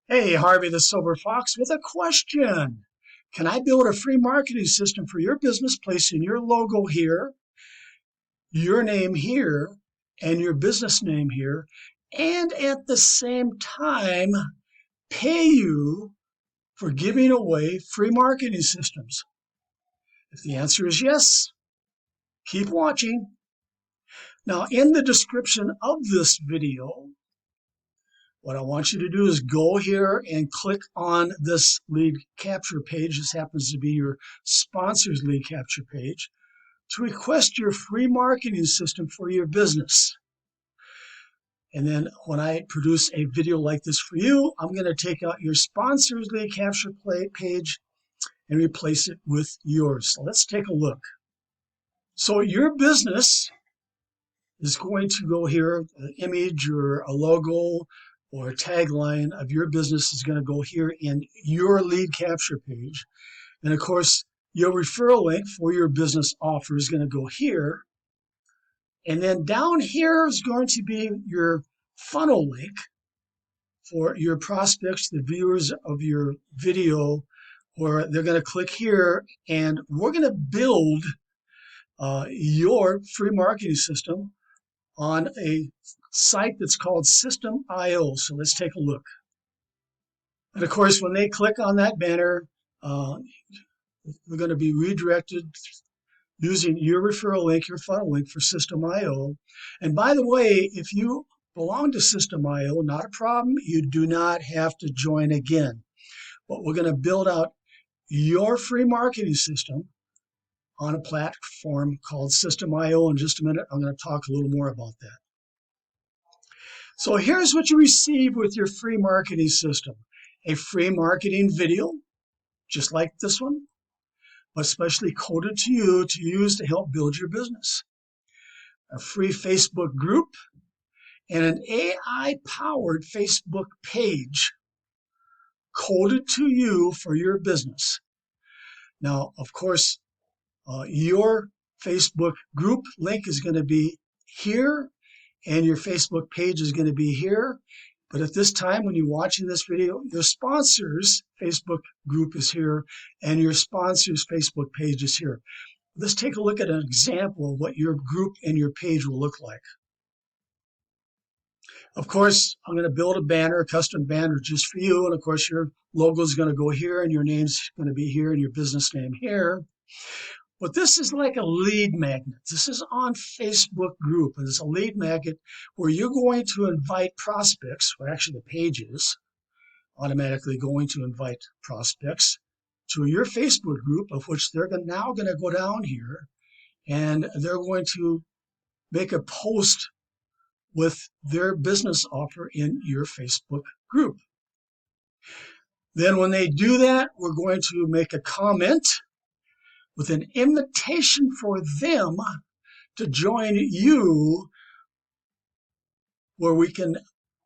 Hey, Harvey the Sober Fox with a question. Can I build a free marketing system for your business, placing your logo here, your name here, and your business name here, and at the same time pay you for giving away free marketing systems? If the answer is yes, keep watching. Now, in the description of this video, what I want you to do is go here and click on this lead capture page. This happens to be your sponsor's lead capture page to request your free marketing system for your business. And then when I produce a video like this for you, I'm going to take out your sponsor's lead capture page and replace it with yours. So let's take a look. So your business is going to go here, an image or a logo or a tagline of your business is going to go here in your lead capture page. And of course, your referral link for your business offer is going to go here. And then down here is going to be your funnel link for your prospects, the viewers of your video, where they're going to click here, and we're going to build your free marketing system on a site that's called System.io. So let's take a look. And of course, when they click on that banner, they're going to be redirected using your referral link, your funnel link for System.io. And by the way, if you belong to System.io, not a problem. You do not have to join again. But we're going to build out your free marketing system on a platform called System.io. In just a minute, I'm going to talk a little more about that. So here's what you receive with your free marketing system. A free marketing video, just like this one, but specially coded to you to use to help build your business. A free Facebook group and an AI-powered Facebook page coded to you for your business. Now, of course, your Facebook group link is going to be here, and your Facebook page is going to be here. But at this time, when you're watching this video, your sponsor's Facebook group is here, and your sponsor's Facebook page is here. Let's take a look at an example of what your group and your page will look like. Of course, I'm going to build a banner, a custom banner just for you. And of course, your logo is going to go here, and your name's going to be here, and your business name here. But this is like a lead magnet. This is on Facebook group, and it's a lead magnet where you're going to invite prospects, or actually the page is automatically going to invite prospects to your Facebook group, of which they're now going to go down here, and they're going to make a post with their business offer in your Facebook group. Then when they do that, we're going to make a comment with an invitation for them to join you, where we can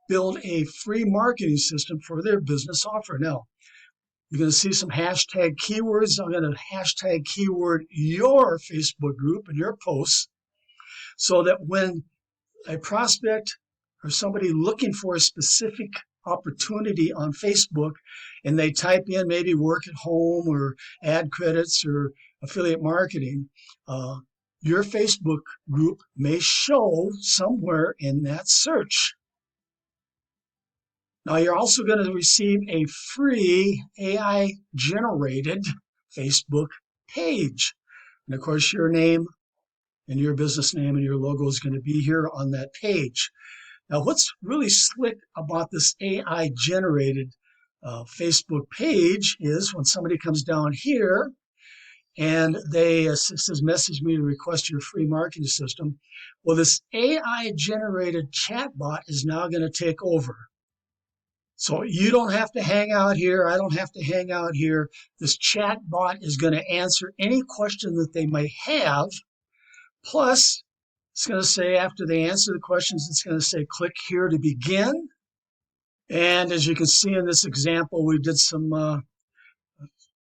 build a free marketing system for their business offer. Now, you're going to see some hashtag keywords. I'm going to hashtag keyword your Facebook group and your posts, so that when a prospect or somebody looking for a specific opportunity on Facebook and they type in maybe work at home or ad credits or affiliate marketing, your Facebook group may show somewhere in that search. Now, you're also going to receive a free AI-generated Facebook page. And of course, your name and your business name and your logo is going to be here on that page. Now, what's really slick about this AI-generated Facebook page is when somebody comes down here and they says, message me to request your free marketing system. Well, this AI-generated chatbot is now going to take over. So you don't have to hang out here. I don't have to hang out here. This chatbot is going to answer any question that they may have. Plus, it's going to say, after they answer the questions, it's going to say, click here to begin. And as you can see in this example, we did some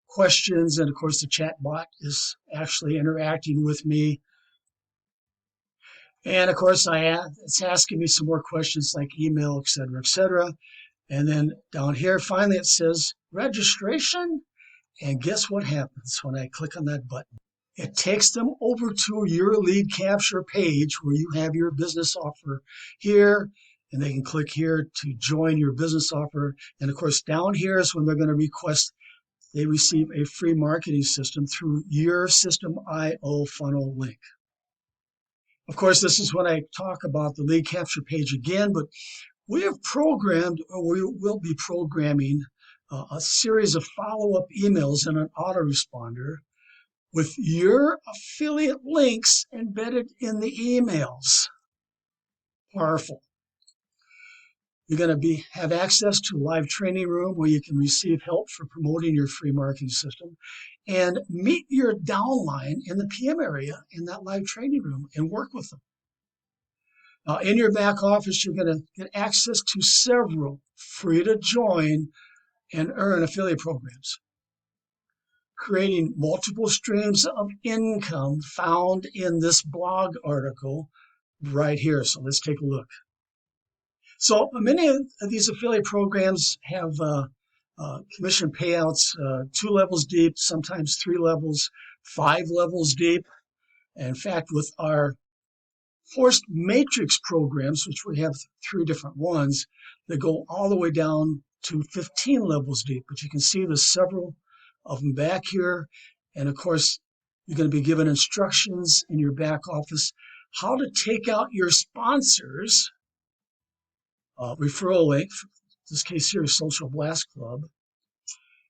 questions, and of course the chat bot is actually interacting with me. And of course it's asking me some more questions like email, etc., etc. And then down here, finally, it says registration. And guess what happens when I click on that button? It takes them over to your lead capture page where you have your business offer here, and they can click here to join your business offer. And of course, down here is when they're going to request they receive a free marketing system through your System.io funnel link. Of course, this is when I talk about the lead capture page again, but we have programmed, or we will be programming, a series of follow-up emails in an autoresponder with your affiliate links embedded in the emails. Powerful. You're going to have access to a live training room where you can receive help for promoting your free marketing system and meet your downline in the PM area in that live training room and work with them. In your back office, you're going to get access to several free to join and earn affiliate programs, creating multiple streams of income found in this blog article right here. So let's take a look. So many of these affiliate programs have commission payouts 2 levels deep, sometimes 3 levels, 5 levels deep. In fact, with our forced matrix programs, which we have 3 different ones, that go all the way down to 15 levels deep. But you can see there's several of them back here. And of course, you're going to be given instructions in your back office how to take out your sponsors referral link, in this case here is Social Blast Club,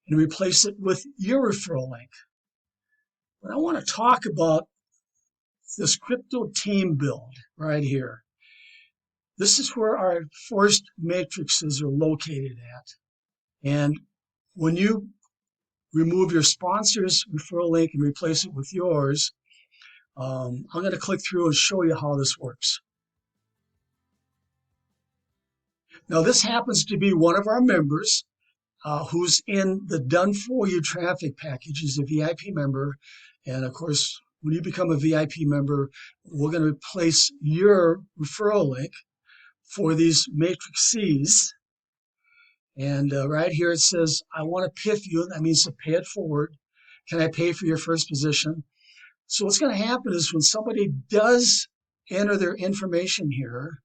and replace it with your referral link. But I want to talk about this crypto team build right here. This is where our forced matrices are located at. And when you remove your sponsor's referral link and replace it with yours, I'm going to click through and show you how this works. Now, this happens to be one of our members who's in the Done For You traffic package. He's a VIP member. And of course, when you become a VIP member, we're going to replace your referral link for these matrices. And right here it says, I want to PIF you. That means to pay it forward. Can I pay for your first position? So what's going to happen is when somebody does enter their information here,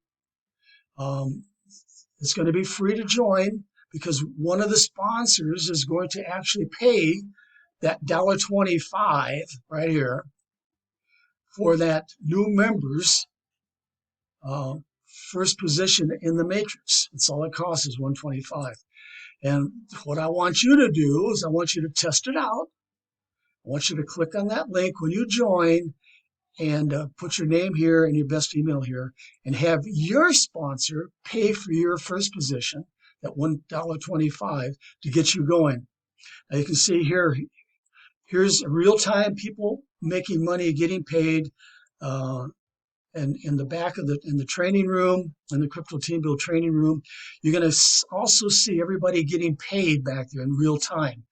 it's going to be free to join because one of the sponsors is going to actually pay that $1.25 right here for that new member's first position in the matrix. That's all it costs is $1.25. And what I want you to do is I want you to test it out. I want you to click on that link when you join and put your name here and your best email here and have your sponsor pay for your first position, that $1.25, to get you going. Now you can see here, here's real-time people making money, getting paid. And in the back of in the training room, in the Crypto Team Build training room, you're going to also see everybody getting paid back there in real time.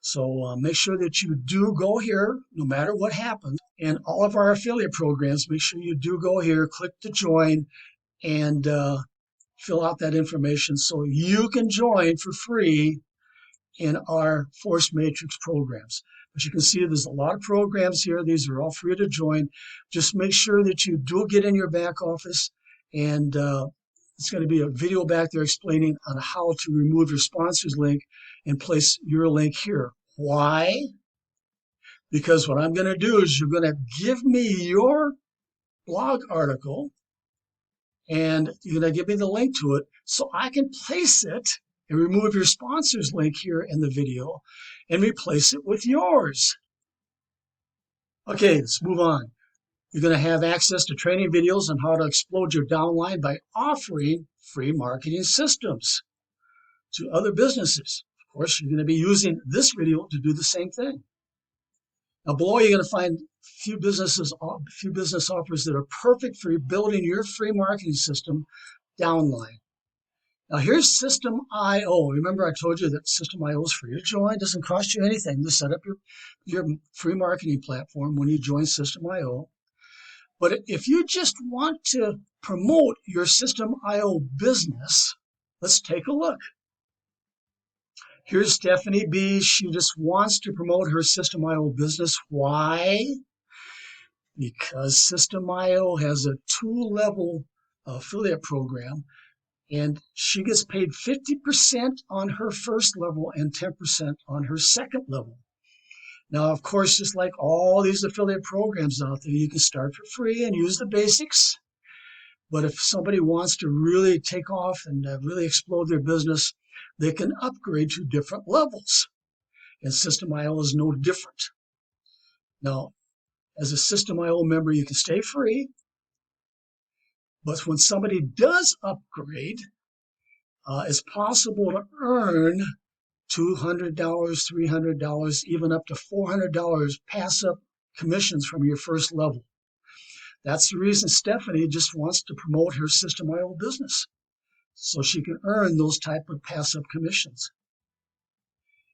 So make sure that you do go here, no matter what happens. In all of our affiliate programs, make sure you do go here, click to join, and fill out that information so you can join for free in our Force Matrix programs. But you can see there's a lot of programs here. These are all free to join. Just make sure that you do get in your back office, and it's going to be a video back there explaining on how to remove your sponsor's link and place your link here. Why? Because what I'm going to do is you're going to give me your blog article, and you're going to give me the link to it so I can place it and remove your sponsor's link here in the video and replace it with yours. Okay, let's move on. You're going to have access to training videos on how to explode your downline by offering free marketing systems to other businesses. Of course, you're going to be using this video to do the same thing. Now below, you're going to find a few business offers that are perfect for building your free marketing system downline. Now here's System.io. Remember I told you that System.io is free to join. It doesn't cost you anything to set up your free marketing platform when you join System.io. But if you just want to promote your System.io business, let's take a look. Here's Stephanie B. She just wants to promote her System.io business. Why? Because System.io has a 2-level affiliate program, and she gets paid 50% on her first level and 10% on her second level. Now, of course, just like all these affiliate programs out there, you can start for free and use the basics. But if somebody wants to really take off and really explode their business, they can upgrade to different levels. And System.io is no different. Now, as a System.io member, you can stay free. But when somebody does upgrade, it's possible to earn $200, $300, even up to $400 pass-up commissions from your first level. That's the reason Stephanie just wants to promote her System.io business, so she can earn those type of pass-up commissions.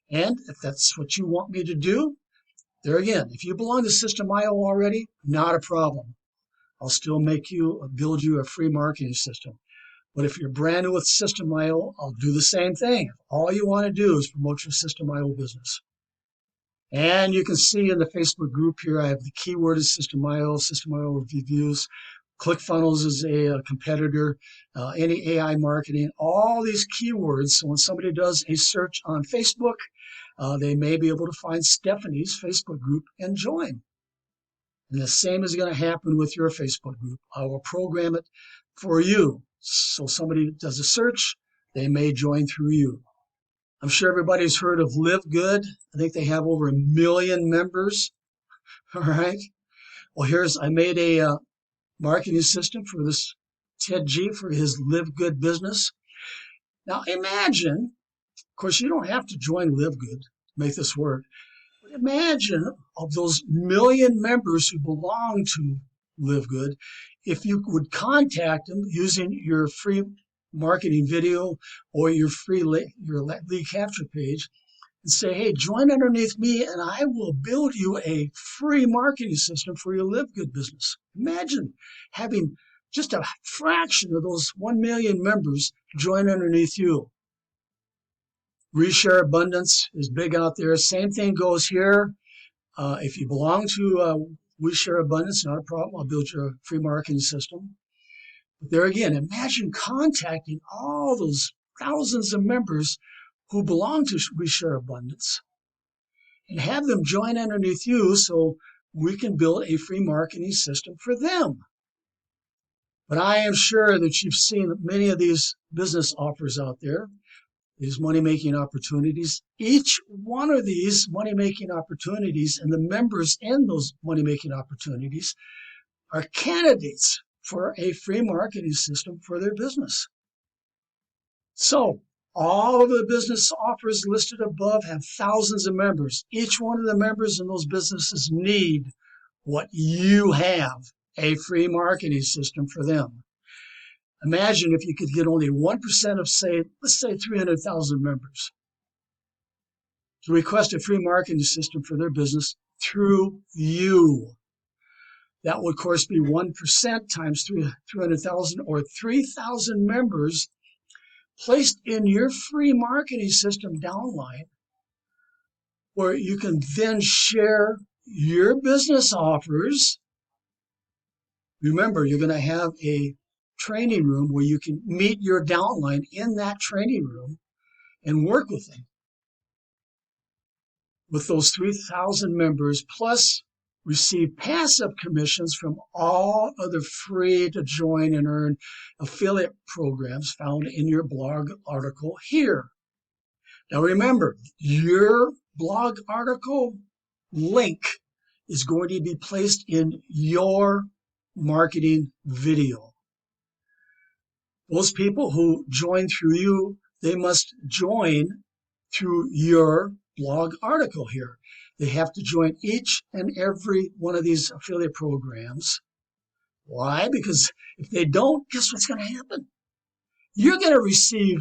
And if that's what you want me to do, there again, if you belong to System.io already, not a problem. I'll still build you a free marketing system. But if you're brand new with System.io, I'll do the same thing. All you want to do is promote your System.io business. And you can see in the Facebook group here, I have the keyword is System.io, System.io reviews. ClickFunnels is a competitor, any AI marketing, all these keywords. So when somebody does a search on Facebook, they may be able to find Stephanie's Facebook group and join. And the same is going to happen with your Facebook group. I will program it for you. So somebody does a search, they may join through you. I'm sure everybody's heard of Live Good. I think they have over 1 million members. All right. Well, I made a marketing system for this Ted G for his Live Good business. Now imagine, of course, you don't have to join Live Good to make this work. But imagine of those 1 million members who belong to Live Good, if you would contact them using your free marketing video or your lead capture page and say, hey, join underneath me and I will build you a free marketing system for your Live Good business. Imagine having just a fraction of those 1 million members join underneath you. Reshare Abundance is big out there. Same thing goes here. If you belong to Reshare Abundance, not a problem. I'll build you a free marketing system. But there again, imagine contacting all those thousands of members who belong to Reshare Abundance and have them join underneath you so we can build a free marketing system for them. But I am sure that you've seen many of these business offers out there, these money-making opportunities. Each one of these money-making opportunities and the members in those money-making opportunities are candidates for a free marketing system for their business. So all of the business offers listed above have thousands of members. Each one of the members in those businesses need what you have, a free marketing system for them. Imagine if you could get only 1% of, let's say 300,000 members to request a free marketing system for their business through you. That would, of course, be 1% times 300,000 or 3,000 members placed in your free marketing system downline, where you can then share your business offers. Remember, you're going to have a training room where you can meet your downline in that training room and work with them. With those 3,000 members, plus receive passive commissions from all other free to join and earn affiliate programs found in your blog article here. Now remember, your blog article link is going to be placed in your marketing video. Those people who join through you, they must join through your blog article here. They have to join each and every one of these affiliate programs. Why? Because if they don't, guess what's going to happen? You're going to receive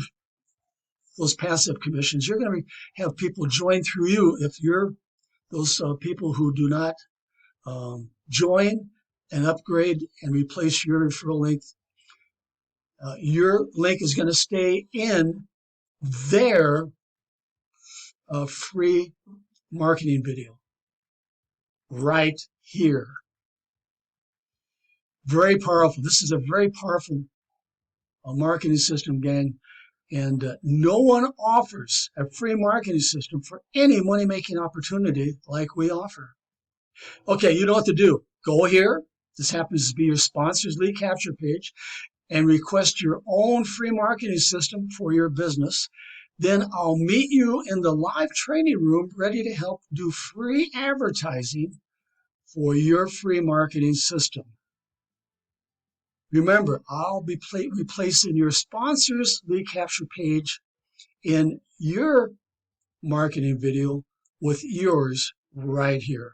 those passive commissions. You're going to have people join through you. If you're those people who do not join and upgrade and replace your referral link, your link is going to stay in their a free marketing video right here. Very powerful. This is a very powerful marketing system, gang. And no one offers a free marketing system for any money-making opportunity like we offer. Okay, you know what to do. Go here. This happens to be your sponsor's lead capture page, and request your own free marketing system for your business. Then I'll meet you in the live training room ready to help do free advertising for your free marketing system. Remember, I'll be replacing your sponsor's lead capture page in your marketing video with yours right here.